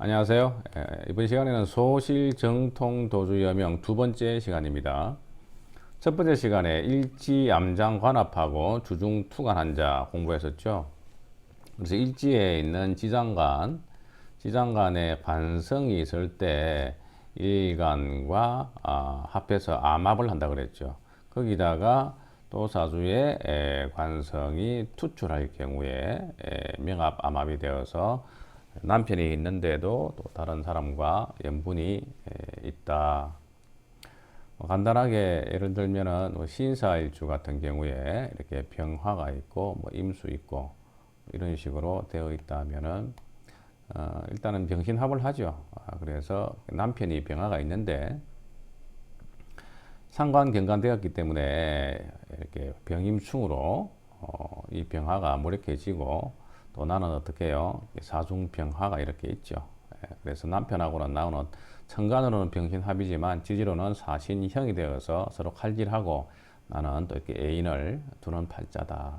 안녕하세요. 이번 시간에는 소실정통도주여명 두 번째 시간입니다. 첫 번째 시간에 일지암장관합하고 주중투간 환자 공부했었죠. 그래서 일지에 있는 지장간의 관성이 있을 때 일간과 합해서 암합을 한다 그랬죠. 거기다가 또 사주의 관성이 투출할 경우에 명합 암합이 되어서 남편이 있는데도 또 다른 사람과 연분이 있다. 간단하게 예를 들면은 신사일주 같은 경우에 이렇게 병화가 있고 임수 있고 이런 식으로 되어 있다면은 일단은 병신합을 하죠. 그래서 남편이 병화가 있는데 상관 경관되었기 때문에 이렇게 병임충으로 이 병화가 무력해지고 또 나는 어떻게 해요? 사중병화가 이렇게 있죠. 그래서 남편하고는 나오는 천간으로는 병신합이지만 지지로는 사신형이 되어서 서로 칼질하고 나는 또 이렇게 애인을 두는 팔자다.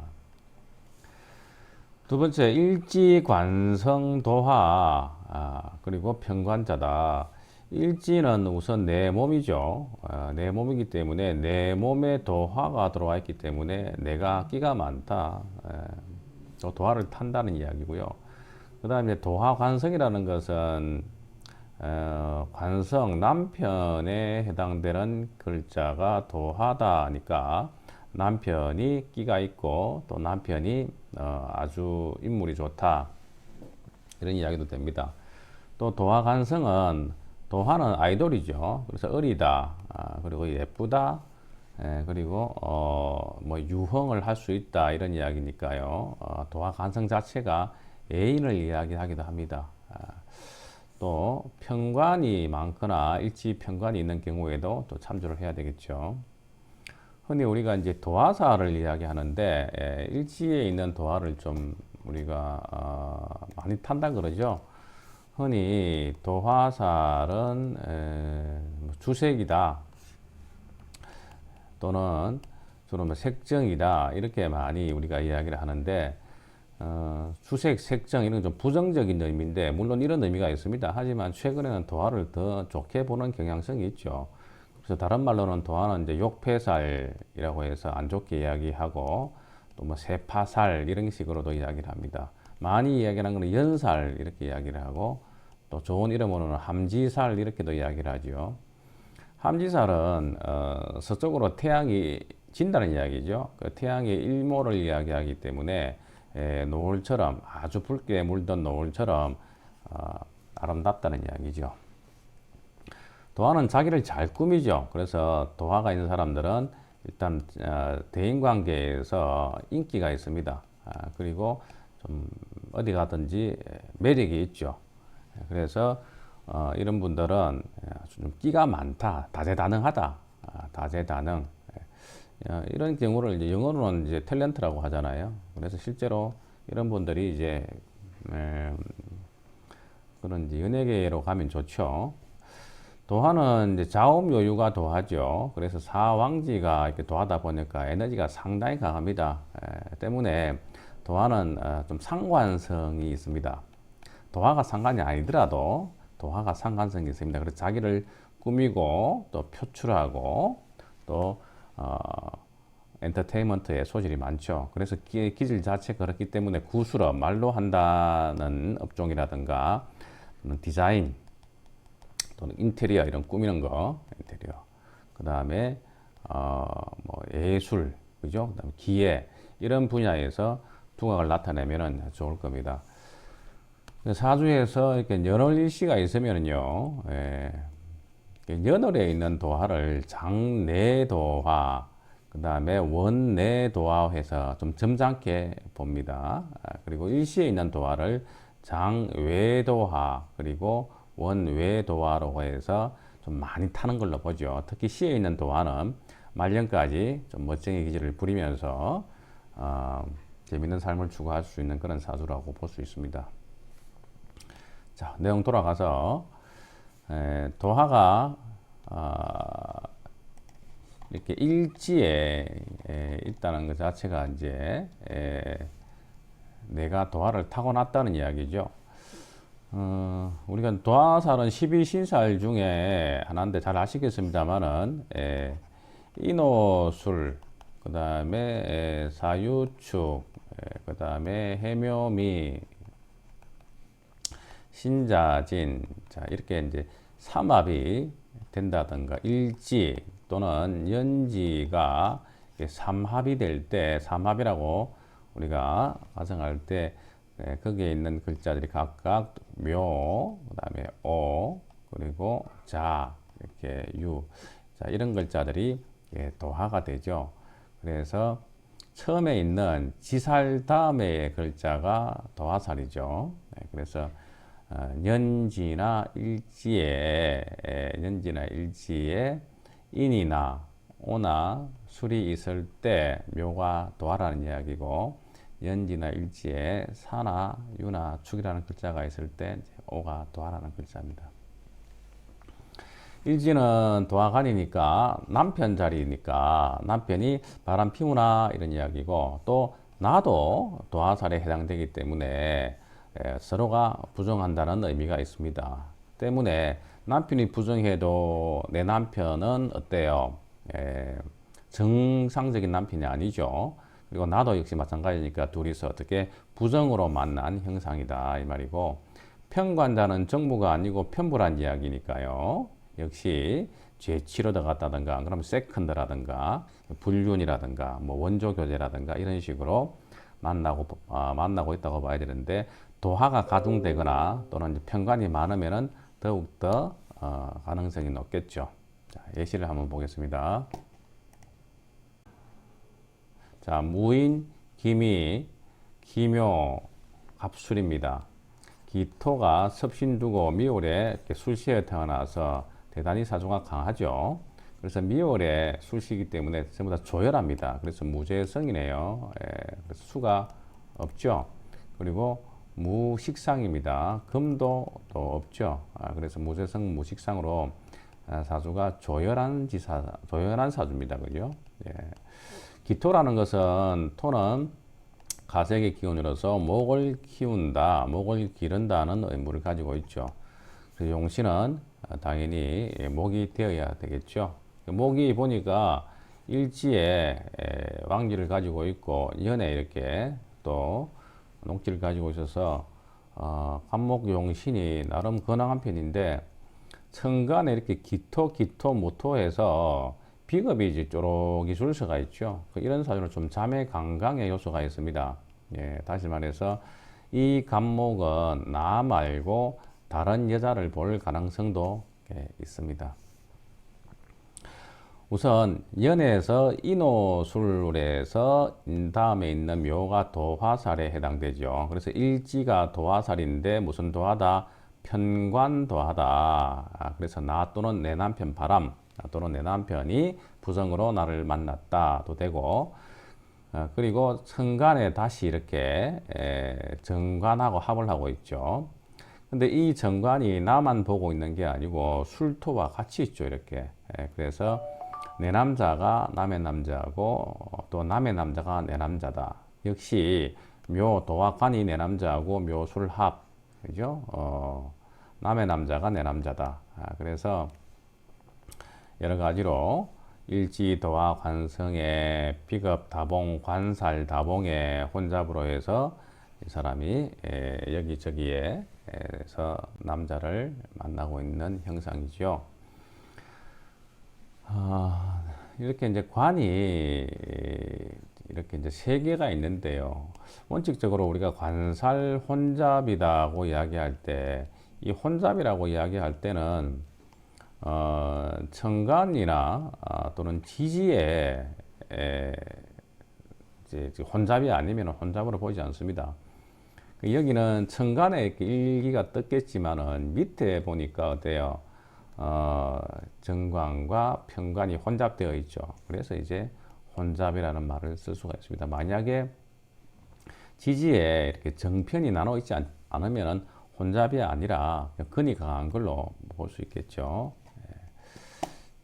두 번째 일지관성도화 그리고 편관자다. 일지는 우선 내 몸이죠. 내 몸이기 때문에 내 몸에 도화가 들어와 있기 때문에 내가 끼가 많다. 또 도화를 탄다는 이야기고요. 그 다음에 도화관성이라는 것은 관성 남편에 해당되는 글자가 도화다니까 남편이 끼가 있고 또 남편이 아주 인물이 좋다 이런 이야기도 됩니다. 또 도화관성은 도화는 아이돌이죠. 그래서 어리다 그리고 예쁘다 그리고 뭐 유흥을 할 수 있다 이런 이야기니까요. 도화 관성 자체가 애인을 이야기하기도 합니다. 또 편관이 많거나 일지 편관이 있는 경우에도 또 참조를 해야 되겠죠. 흔히 우리가 이제 도화사를 이야기하는데 일지에 있는 도화를 좀 우리가 많이 탄다 그러죠. 흔히 도화살은 주색이다 또는 주로 색정이다 이렇게 많이 우리가 이야기를 하는데 주색, 색정 이런 좀 부정적인 의미인데 물론 이런 의미가 있습니다. 하지만 최근에는 도화를 더 좋게 보는 경향성이 있죠. 그래서 다른 말로는 도화는 이제 욕패살이라고 해서 안 좋게 이야기하고 또 뭐 세파살 이런 식으로도 이야기를 합니다. 많이 이야기하는 것은 연살 이렇게 이야기를 하고 또 좋은 이름으로는 함지살 이렇게도 이야기를 하죠. 함지살은 서쪽으로 태양이 진다는 이야기죠. 그 태양의 일모를 이야기하기 때문에 노을처럼 아주 붉게 물든 노을처럼 아름답다는 이야기죠. 도화는 자기를 잘 꾸미죠. 그래서 도화가 있는 사람들은 일단 대인관계에서 인기가 있습니다. 그리고 좀 어디 가든지 매력이 있죠. 그래서 이런 분들은 좀 끼가 많다, 다재다능하다, 다재다능 이런 경우를 이제 영어로는 이제 탤런트라고 하잖아요. 그래서 실제로 이런 분들이 이제 그런 이제 연예계로 가면 좋죠. 도화는 이제 자음요유가 도화죠. 그래서 사왕지가 이렇게 도화다 보니까 에너지가 상당히 강합니다. 때문에 도화는 좀 상관성이 있습니다. 도화가 상관이 아니더라도 도화가 상관성이 있습니다. 그래서 자기를 꾸미고 또 표출하고 또 엔터테인먼트에 소질이 많죠. 그래서 기질 자체가 그렇기 때문에 구술업, 말로 한다는 업종이라든가 디자인 또는 인테리어 이런 꾸미는 거, 인테리어. 그 다음에 뭐 예술, 그죠? 그다음에 기계 이런 분야에서 두각을 나타내면은 좋을 겁니다. 사주에서 이렇게 연월일시가 있으면은요, 연월에 있는 도화를 장내도화, 그 다음에 원내도화해서 좀 점잖게 봅니다. 그리고 일시에 있는 도화를 장외도화, 그리고 원외도화로 해서 좀 많이 타는 걸로 보죠. 특히 시에 있는 도화는 말년까지 좀 멋쟁이 기질을 부리면서 재밌는 삶을 추구할 수 있는 그런 사주라고 볼 수 있습니다. 자, 내용 돌아가서 도화가 이렇게 일지에 있다는 것 자체가 이제 내가 도화를 타고났다는 이야기죠. 우리가 도화살은 12신살 중에 하나인데 잘 아시겠습니다만은, 인호술, 그 다음에 사유축, 그 다음에 해묘미, 신자진, 자, 이렇게 이제 삼합이 된다든가, 일지 또는 연지가 삼합이 될 때, 삼합이라고 우리가 가정할 때, 거기에 있는 글자들이 각각 묘, 그 다음에 오, 그리고 자, 이렇게 유, 자, 이런 글자들이 도화가 되죠. 그래서 처음에 있는 지살 다음에 글자가 도화살이죠. 그래서 연지나 일지에 인이나 오나 술이 있을 때 묘가 도화라는 이야기고, 연지나 일지에 사나 유나 축이라는 글자가 있을 때 오가 도화라는 글자입니다. 일지는 도화간이니까 남편 자리니까 남편이 바람 피우나 이런 이야기고, 또 나도 도화살에 해당되기 때문에 서로가 부정한다는 의미가 있습니다. 때문에 남편이 부정해도 내 남편은 어때요? 정상적인 남편이 아니죠. 그리고 나도 역시 마찬가지니까 둘이서 어떻게 부정으로 만난 형상이다 이 말이고, 편관자는 정부가 아니고 편부란 이야기니까요. 역시 죄치로 들어갔다든가, 그러면 세컨드라든가 불륜이라든가 뭐 원조 교제라든가 이런 식으로 만나고 있다고 봐야 되는데, 도화가 가중되거나 또는 편관이 많으면은 더욱더 가능성이 높겠죠. 자, 예시를 한번 보겠습니다. 자, 무인, 기미, 기묘, 갑술입니다. 기토가 섭신두고 미월에 술시에 태어나서 대단히 사주가 강하죠. 그래서 미월에 술시이기 때문에 전부 다 조열합니다. 그래서 무재성이네요. 그래서 수가 없죠. 그리고 무식상입니다. 금도 또 없죠. 그래서 무재성, 무식상으로 사주가 조열한 사주입니다. 그죠? 예. 기토라는 것은, 토는 가색의 기운으로서 목을 키운다, 목을 기른다는 의무를 가지고 있죠. 그래서 용신은 당연히 목이 되어야 되겠죠. 목이 보니까 일지에 왕기를 가지고 있고 연에 이렇게 또 녹지를 가지고 있어서 간목 용신이 나름 건강한 편인데, 천간에 이렇게 기토, 모토해서 비겁이 이제 쪼록이 줄 수가 있죠. 이런 사주는 좀 자매 강강의 요소가 있습니다. 예, 다시 말해서 이 간목은 나 말고 다른 여자를 볼 가능성도 있습니다. 우선 연에서 인호술에서 다음에 있는 묘가 도화살에 해당되죠. 그래서 일지가 도화살인데 무슨 도화다? 편관도화다. 그래서 나 또는 내 남편 바람, 또는 내 남편이 부정으로 나를 만났다도 되고, 그리고 천간에 다시 이렇게 정관하고 합을 하고 있죠. 근데 이 정관이 나만 보고 있는 게 아니고 술토와 같이 있죠. 이렇게. 그래서 내 남자가 남의 남자고 또 남의 남자가 내 남자다. 역시 묘 도화관이 내 남자하고 묘술합, 그죠? 남의 남자가 내 남자다. 그래서 여러 가지로 일지 도화 관성의 비겁 다봉 관살 다봉의 혼잡으로 해서 이 사람이 여기저기에서 남자를 만나고 있는 형상이죠. 이렇게 이제 관이 이렇게 이제 세 개가 있는데요. 원칙적으로 우리가 관살 혼잡이라고 이야기할 때, 이 혼잡이라고 이야기할 때는 천간이나 또는 지지에 이제 혼잡이 아니면 혼잡으로 보이지 않습니다. 여기는 천간에 이렇게 일기가 떴겠지만은 밑에 보니까 어때요? 정관과 편관이 혼잡되어 있죠. 그래서 이제 혼잡이라는 말을 쓸 수가 있습니다. 만약에 지지에 이렇게 정편이 나눠 있지 않으면 혼잡이 아니라 근이 강한 걸로 볼 수 있겠죠.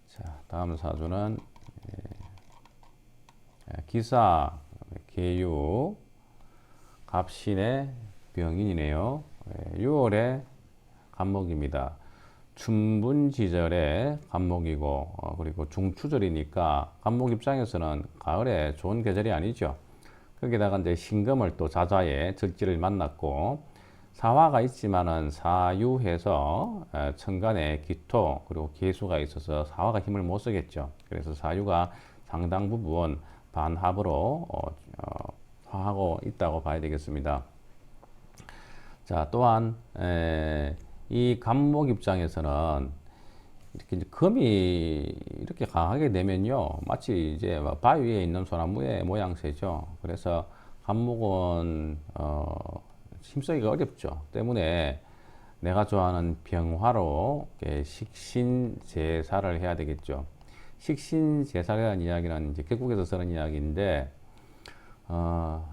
자, 다음 사주는 기사, 계유, 갑신의 병인이네요. 6월에 간목입니다. 춘분지절의 간목이고 그리고 중추절이니까 간목 입장에서는 가을에 좋은 계절이 아니죠. 거기다가 이제 신금을 또 자자에 절지를 만났고 사화가 있지만은 사유해서 천간에 기토 그리고 계수가 있어서 사화가 힘을 못 쓰겠죠. 그래서 사유가 상당 부분 반합으로 화하고 있다고 봐야 되겠습니다. 자, 또한 이 간목 입장에서는 이렇게 이제 금이 이렇게 강하게 되면요, 마치 이제 바위 위에 있는 소나무의 모양새죠. 그래서 간목은 힘쓰기가 어렵죠. 때문에 내가 좋아하는 병화로 식신제사를 해야 되겠죠. 식신제사라는 이야기는 이제 결국에서 쓰는 이야기인데,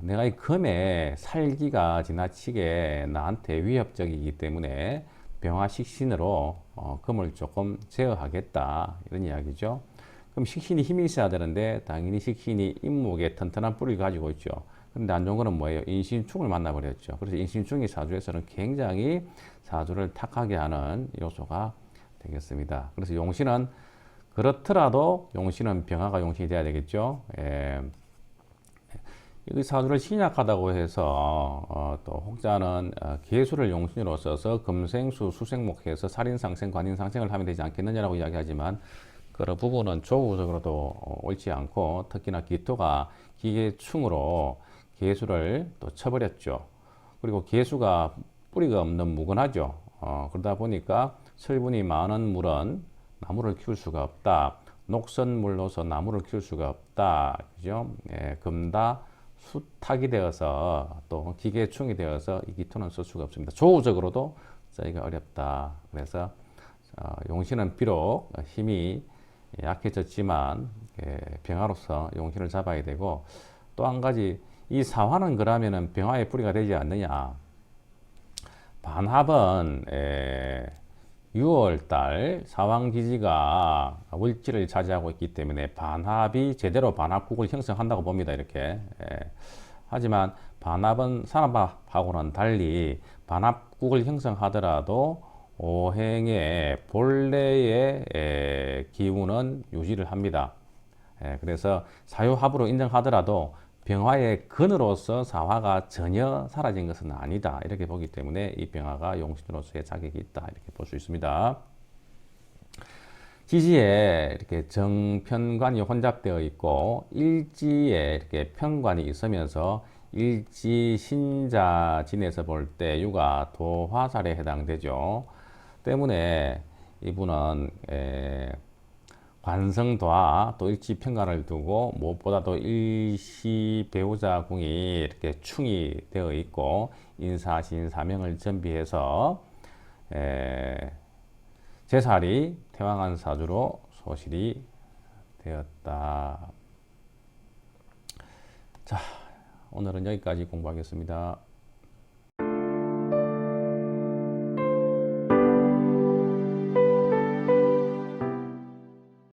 내가 이 금의 살기가 지나치게 나한테 위협적이기 때문에 병화 식신으로 금을 조금 제어하겠다 이런 이야기죠. 그럼 식신이 힘이 있어야 되는데 당연히 식신이 인목에 튼튼한 뿌리를 가지고 있죠. 그런데 안 좋은 거는 뭐예요? 인신충을 만나버렸죠. 그래서 인신충이 사주에서는 굉장히 사주를 탁하게 하는 요소가 되겠습니다. 그래서 용신은 그렇더라도 용신은 병화가 용신이 돼야 되겠죠. 이 사주를 신약하다고 해서 또 혹자는 계수를 용신으로 써서 금생수 수생목해서 살인상생 관인상생을 하면 되지 않겠느냐라고 이야기하지만 그런 부분은 조우적으로도 옳지 않고 특히나 기토가 기계충으로 계수를 또 쳐버렸죠. 그리고 계수가 뿌리가 없는 무근하죠. 그러다 보니까 철분이 많은 물은 나무를 키울 수가 없다. 녹선물로서 나무를 키울 수가 없다. 그죠? 금다 수탁이 되어서 또 기계충이 되어서 이 기토는 쓸 수가 없습니다. 조우적으로도 쓰기가 어렵다. 그래서 용신은 비록 힘이 약해졌지만 병화로서 용신을 잡아야 되고, 또 한 가지 이 사화는 그러면은 병화의 뿌리가 되지 않느냐. 반합은 6월달 사왕기지가 월지를 차지하고 있기 때문에 반합이 제대로 반합국을 형성한다고 봅니다. 이렇게. 하지만 반합은 산업하고는 달리 반합국을 형성하더라도 오행의 본래의 기운은 유지를 합니다. 그래서 사유합으로 인정하더라도 병화의 근으로서 사화가 전혀 사라진 것은 아니다. 이렇게 보기 때문에 이 병화가 용신으로서의 자격이 있다. 이렇게 볼 수 있습니다. 지지에 이렇게 정편관이 혼잡되어 있고 일지에 이렇게 편관이 있으면서 일지 신자진에서 볼 때 유가 도화살에 해당되죠. 때문에 이분은 관성도와 또 일지 편관을 두고 무엇보다도 일시 배우자 궁이 이렇게 충이 되어 있고 인사신 사명을 전비해서 제살이 태왕한 사주로 소실이 되었다. 자, 오늘은 여기까지 공부하겠습니다.